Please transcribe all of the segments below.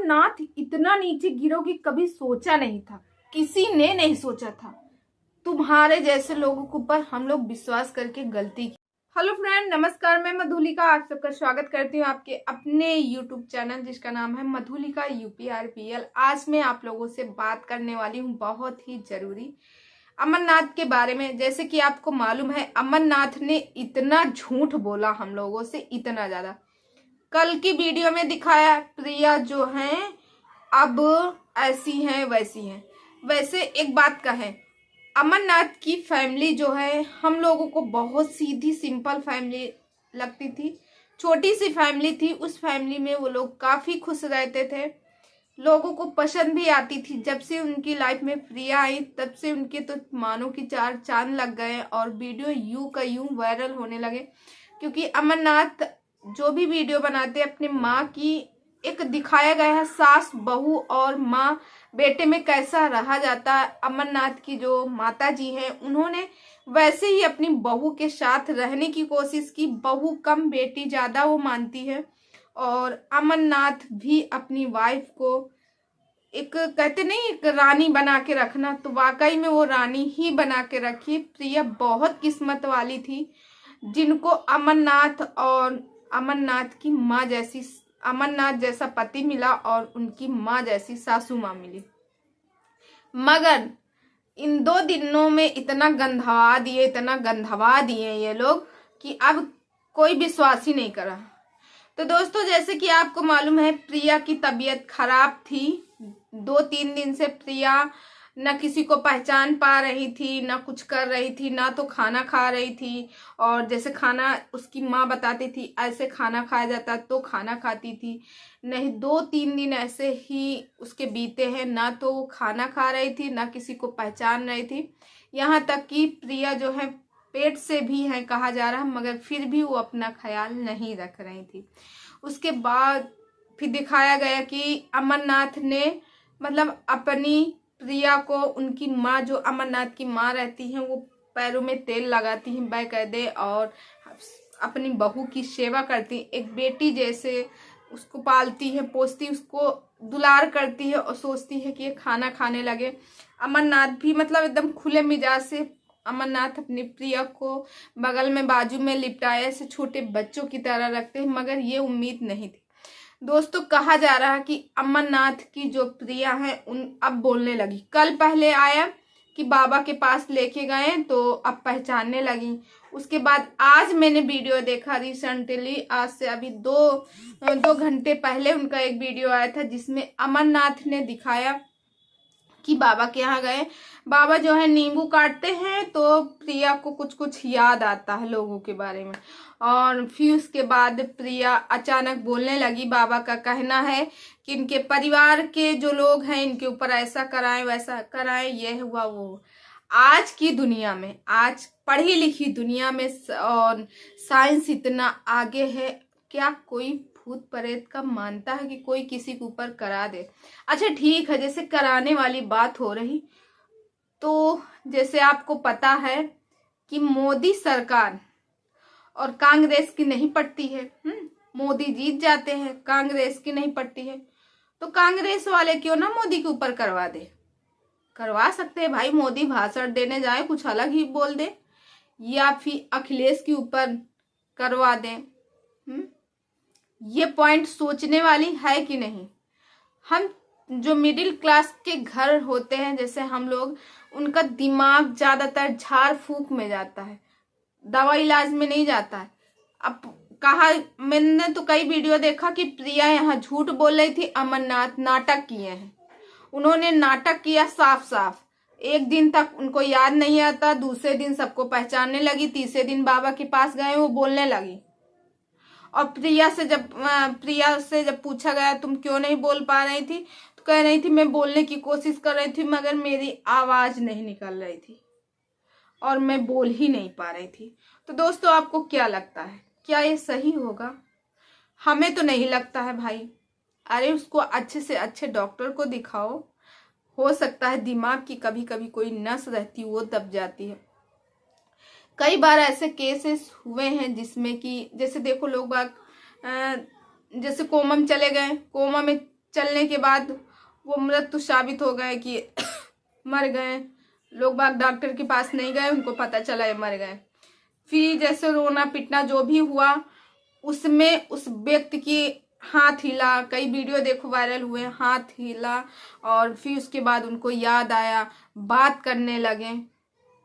अमरनाथ इतना नीचे गिरोगी कभी सोचा नहीं था, किसी ने नहीं सोचा था। तुम्हारे जैसे लोगों के ऊपर हम लोग विश्वास करके गलती की। हेलो फ्रेंड, नमस्कार। मैं मधुलिका आप सबका स्वागत करती हूँ आपके अपने यूट्यूब चैनल जिसका नाम है मधुलिका UPRPL। आज मैं आप लोगों से बात करने वाली हूँ बहुत ही जरूरी अमरनाथ के बारे में। जैसे कि आपको मालूम है, अमरनाथ ने इतना झूठ बोला हम लोगों से, इतना ज्यादा। कल की वीडियो में दिखाया प्रिया जो है अब ऐसी हैं वैसी हैं। वैसे एक बात का है, अमरनाथ की फैमिली जो है हम लोगों को बहुत सीधी सिंपल फैमिली लगती थी, छोटी सी फैमिली थी। उस फैमिली में वो लोग काफी खुश रहते थे, लोगों को पसंद भी आती थी। जब से उनकी लाइफ में प्रिया आई तब से उनके तो मानो की चार चांद लग गए और वीडियो यूं का यूं वायरल होने लगे। क्योंकि अमरनाथ जो भी वीडियो बनाते अपने माँ की, एक दिखाया गया है सास बहू और माँ बेटे में कैसा रहा जाता है। अमरनाथ की जो माता जी हैं उन्होंने वैसे ही अपनी बहू के साथ रहने की कोशिश की। बहू कम बेटी ज्यादा वो मानती है, और अमरनाथ भी अपनी वाइफ को एक कहते नहीं एक रानी बना के रखना, तो वाकई में वो रानी ही बना के रखी। प्रिया बहुत किस्मत वाली थी जिनको अमरनाथ और अमरनाथ की माँ जैसी, अमरनाथ जैसा पति मिला और उनकी माँ जैसी सासू माँ मिली। मगर इन 2 दिनों में इतना गंधवा दिए ये लोग कि अब कोई विश्वास ही नहीं करा। तो दोस्तों, जैसे कि आपको मालूम है प्रिया की तबीयत खराब थी। 2-3 दिन से प्रिया न किसी को पहचान पा रही थी, न कुछ कर रही थी, ना तो खाना खा रही थी। और जैसे खाना उसकी माँ बताती थी ऐसे खाना खाया जाता तो खाना खाती थी नहीं। 2-3 दिन ऐसे ही उसके बीते हैं, ना तो वो खाना खा रही थी ना किसी को पहचान रही थी। यहाँ तक कि प्रिया जो है पेट से भी है कहा जा रहा है, मगर फिर भी वो अपना ख्याल नहीं रख रही थी। उसके बाद फिर दिखाया गया कि अमरनाथ ने मतलब अपनी प्रिया को, उनकी माँ जो अमरनाथ की माँ रहती हैं वो पैरों में तेल लगाती हैं बाकायदे, और अपनी बहू की सेवा करती हैं, एक बेटी जैसे उसको पालती है, पोसती, उसको दुलार करती है और सोचती है कि ये खाना खाने लगे। अमरनाथ भी मतलब एकदम खुले मिजाज से अमरनाथ अपनी प्रिया को बगल में बाजू में लिपटाए ऐसे छोटे बच्चों की तरह रखते हैं, मगर ये उम्मीद नहीं थी। दोस्तों, कहा जा रहा है कि अमरनाथ की जो प्रिया है उन अब बोलने लगी। कल पहले आया कि बाबा के पास लेके गए तो अब पहचानने लगी। उसके बाद आज मैंने वीडियो देखा रिसेंटली, आज से अभी 2 घंटे पहले उनका एक वीडियो आया था जिसमें अमरनाथ ने दिखाया कि बाबा के यहाँ गए। बाबा जो है नींबू काटते हैं तो प्रिया को कुछ कुछ याद आता है लोगों के बारे में, और फिर उसके बाद प्रिया अचानक बोलने लगी। बाबा का कहना है कि इनके परिवार के जो लोग हैं इनके ऊपर ऐसा कराएं वैसा कराएं, ये हुआ वो। आज की दुनिया में, आज पढ़ी लिखी दुनिया में और साइंस इतना आगे है, क्या कोई भूत प्रेत का मानता है कि कोई किसी के ऊपर करा दे? अच्छा ठीक है, जैसे कराने वाली बात हो रही, तो जैसे आपको पता है कि मोदी सरकार और कांग्रेस की नहीं पड़ती है। मोदी जीत जाते हैं, कांग्रेस की नहीं पड़ती है, तो कांग्रेस वाले क्यों ना मोदी के ऊपर करवा दे? करवा सकते हैं भाई, मोदी भाषण देने जाए कुछ अलग ही बोल दे, या फिर अखिलेश के ऊपर करवा दे। ये पॉइंट सोचने वाली है कि नहीं? हम जो मिडिल क्लास के घर होते हैं जैसे हम लोग, उनका दिमाग ज्यादातर झाड़ फूक में जाता है, दवा इलाज में नहीं जाता है। अब कहा, मैंने तो कई वीडियो देखा कि प्रिया यहाँ झूठ बोल रही थी, अमरनाथ नाटक किए हैं। उन्होंने नाटक किया साफ साफ। एक दिन तक उनको याद नहीं आता, दूसरे दिन सबको पहचानने लगी, तीसरे दिन बाबा के पास गए वो बोलने लगी। और प्रिया से जब पूछा गया तुम क्यों नहीं बोल पा रही थी, तो कह रही थी मैं बोलने की कोशिश कर रही थी मगर मेरी आवाज नहीं निकल रही थी और मैं बोल ही नहीं पा रही थी। तो दोस्तों, आपको क्या लगता है, क्या ये सही होगा? हमें तो नहीं लगता है भाई। अरे उसको अच्छे से अच्छे डॉक्टर को दिखाओ, हो सकता है दिमाग की कभी कभी कोई नस रहती वो दब जाती है। कई बार ऐसे केसेस हुए हैं जिसमें कि जैसे देखो लोग बाग जैसे कोमा में चले गए, कोमा में चलने के बाद वो मृत्यु साबित हो गए कि मर गए। लोग बाग डॉक्टर के पास नहीं गए, उनको पता चला ये मर गए। फिर जैसे रोना पिटना जो भी हुआ, उसमें उस व्यक्ति की हाथ हिला, कई वीडियो देखो वायरल हुए, हाथ हिला और फिर उसके बाद उनको याद आया, बात करने लगे।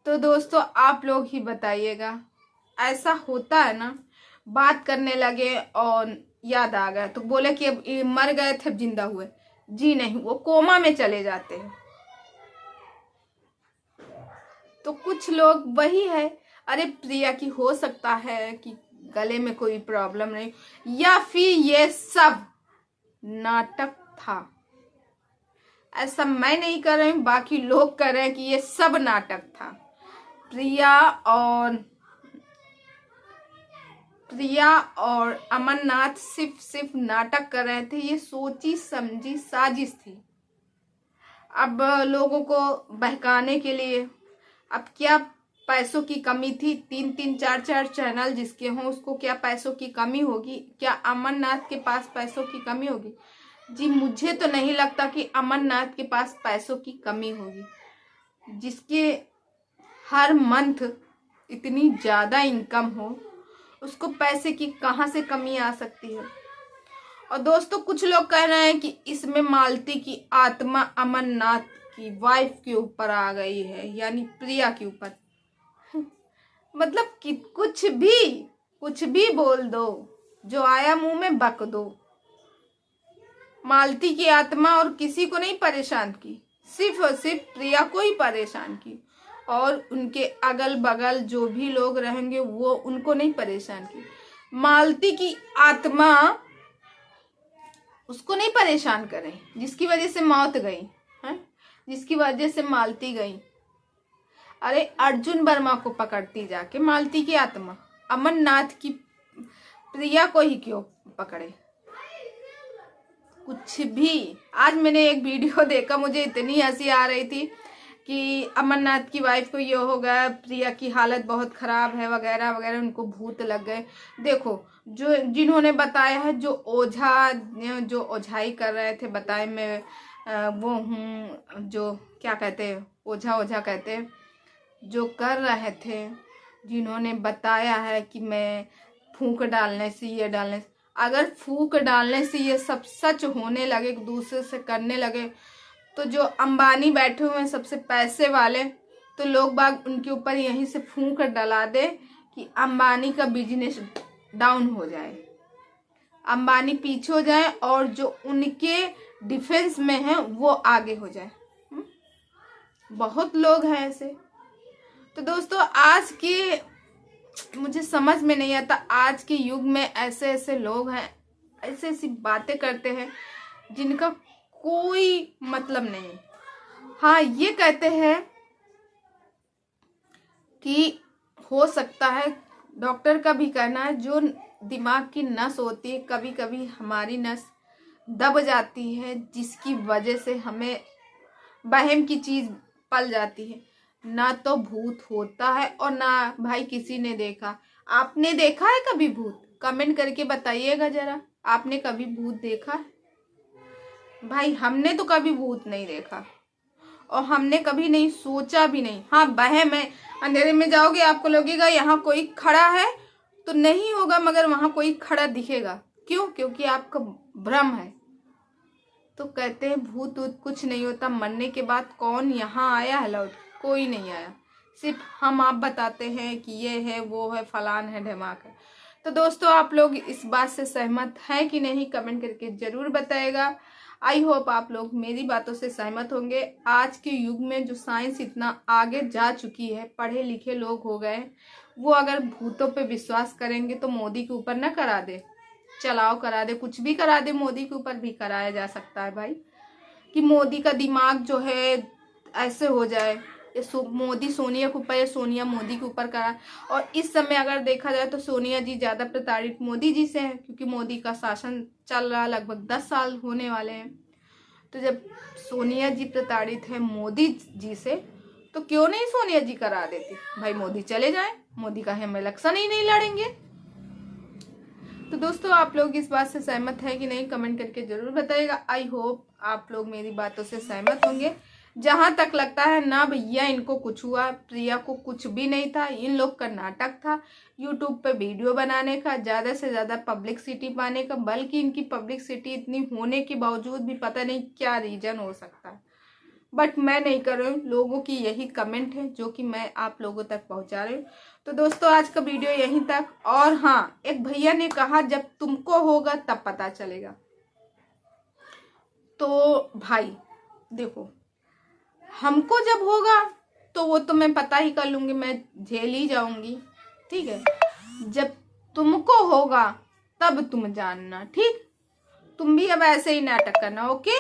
तो दोस्तों आप लोग ही बताइएगा, ऐसा होता है ना? बात करने लगे और याद आ गया तो बोले कि अब मर गए थे, अब जिंदा हुए। जी नहीं, वो कोमा में चले जाते हैं। तो कुछ लोग वही है, अरे प्रिया की हो सकता है कि गले में कोई प्रॉब्लम नहीं, या फिर ये सब नाटक था। ऐसा मैं नहीं कर रही हूँ, बाकी लोग कर रहे हैं कि ये सब नाटक था। प्रिया और अमरनाथ सिर्फ नाटक कर रहे थे। ये सोची समझी साजिश थी। अब लोगों को बहकाने के लिए, अब क्या पैसों की कमी थी? 3-3 4-4 चैनल जिसके हों, उसको क्या पैसों की कमी होगी? क्या अमरनाथ के पास पैसों की कमी होगी? जी मुझे तो नहीं लगता कि अमरनाथ के पास पैसों की कमी होगी। जिसके हर मंथ इतनी ज्यादा इनकम हो, उसको पैसे की कहाँ से कमी आ सकती है? और दोस्तों कुछ लोग कह रहे हैं कि इसमें मालती की आत्मा अमरनाथ की वाइफ के ऊपर आ गई है, यानी प्रिया के ऊपर। मतलब कि कुछ भी बोल दो, जो आया मुंह में बक दो। मालती की आत्मा और किसी को नहीं परेशान की, सिर्फ और सिर्फ प्रिया को ही परेशान की, और उनके अगल बगल जो भी लोग रहेंगे वो उनको नहीं परेशान की। मालती की आत्मा उसको नहीं परेशान करे जिसकी वजह से मौत गई है, जिसकी वजह से मालती गई। अरे अर्जुन वर्मा को पकड़ती जाके मालती की आत्मा, अमरनाथ की प्रिया को ही क्यों पकड़े? कुछ भी। आज मैंने एक वीडियो देखा, मुझे इतनी हंसी आ रही थी कि अमरनाथ की वाइफ को ये हो गया, प्रिया की हालत बहुत खराब है वगैरह वगैरह, उनको भूत लग गए। देखो जो जिन्होंने बताया है, जो ओझा जो ओझाई कर रहे थे, बताए मैं वो हूँ, जो क्या कहते हैं ओझा कहते हैं, जो कर रहे थे, जिन्होंने बताया है कि मैं फूंक डालने से, ये डालने से, अगर फूंक डालने से ये सब सच होने लगे, एक दूसरे से करने लगे, तो जो अंबानी बैठे हुए हैं सबसे पैसे वाले, तो लोग बाग उनके ऊपर यहीं से फूंक डला दे कि अंबानी का बिजनेस डाउन हो जाए, अंबानी पीछे हो जाए और जो उनके डिफेंस में है वो आगे हो जाए। बहुत लोग हैं ऐसे। तो दोस्तों आज के मुझे समझ में नहीं आता, आज के युग में ऐसे ऐसे लोग हैं, ऐसे ऐसी बातें करते हैं जिनका कोई मतलब नहीं। हाँ ये कहते हैं कि हो सकता है, डॉक्टर का भी कहना है, जो दिमाग की नस होती है, कभी कभी हमारी नस दब जाती है, जिसकी वजह से हमें वहम की चीज पल जाती है। ना तो भूत होता है और ना भाई किसी ने देखा। आपने देखा है कभी भूत? कमेंट करके बताइएगा जरा, आपने कभी भूत देखा है? भाई हमने तो कभी भूत नहीं देखा और हमने कभी नहीं सोचा भी नहीं। हाँ वहम है, अंधेरे में जाओगे आपको लगेगा यहाँ कोई खड़ा है, तो नहीं होगा, मगर वहां कोई खड़ा दिखेगा। क्यों? क्योंकि आपका भ्रम है। तो कहते हैं भूत वूत कुछ नहीं होता, मरने के बाद कौन यहाँ आया है लौट? कोई नहीं आया, सिर्फ हम आप बताते हैं कि ये है वो है फलान है ढमाक है। तो दोस्तों आप लोग इस बात से सहमत हैं कि नहीं, कमेंट करके जरूर बताएगा। आई होप आप लोग मेरी बातों से सहमत होंगे। आज के युग में जो साइंस इतना आगे जा चुकी है, पढ़े लिखे लोग हो गए, वो अगर भूतों पे विश्वास करेंगे तो मोदी के ऊपर न करा दे, चलाओ करा दे, कुछ भी करा दे, मोदी के ऊपर भी कराया जा सकता है भाई, कि मोदी का दिमाग जो है ऐसे हो जाए। मोदी सोनिया के ऊपर या सोनिया मोदी के ऊपर करा। और इस समय अगर देखा जाए तो सोनिया जी ज्यादा प्रताड़ित मोदी जी से है, क्योंकि मोदी का शासन चल रहा लगभग 10 साल होने वाले हैं। तो जब सोनिया जी प्रताड़ित है मोदी जी से, तो क्यों नहीं सोनिया जी करा देती? भाई मोदी चले जाए, मोदी का हम इलेक्शन ही नहीं लड़ेंगे। तो दोस्तों आप लोग इस बात से सहमत है कि नहीं, कमेंट करके जरूर बताइएगा। आई होप आप लोग मेरी बातों से सहमत होंगे। जहां तक लगता है ना भैया इनको कुछ हुआ, प्रिया को कुछ भी नहीं था, इन लोग का नाटक था यूट्यूब पे वीडियो बनाने का, ज्यादा से ज्यादा पब्लिसिटी पाने का। बल्कि इनकी पब्लिसिटी इतनी होने के बावजूद भी पता नहीं क्या रीजन हो सकता है, बट मैं नहीं कर रही हूँ। लोगों की यही कमेंट है जो कि मैं आप लोगों तक पहुंचा रही हूँ। तो दोस्तों आज का वीडियो यहीं तक। और हाँ, एक भैया ने कहा जब तुमको होगा तब पता चलेगा। तो भाई देखो, हमको जब होगा तो वो तो मैं पता ही कर लूंगी, मैं झेल ही जाऊंगी, ठीक है। जब तुमको होगा तब तुम जानना, ठीक। तुम भी अब ऐसे ही नाटक करना, ओके।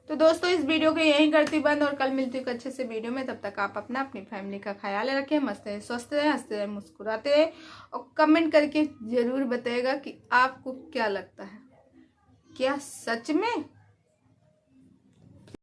तो दोस्तों इस वीडियो को यहीं करती बंद, और कल मिलती हूँ अच्छे से वीडियो में। तब तक आप अपनी फैमिली का ख्याल रखें, मस्त रहे, स्वस्थ रहे, हंसते रहे, मुस्कुराते रहे। और कमेंट करके जरूर बताइएगा कि आपको क्या लगता है, क्या सच में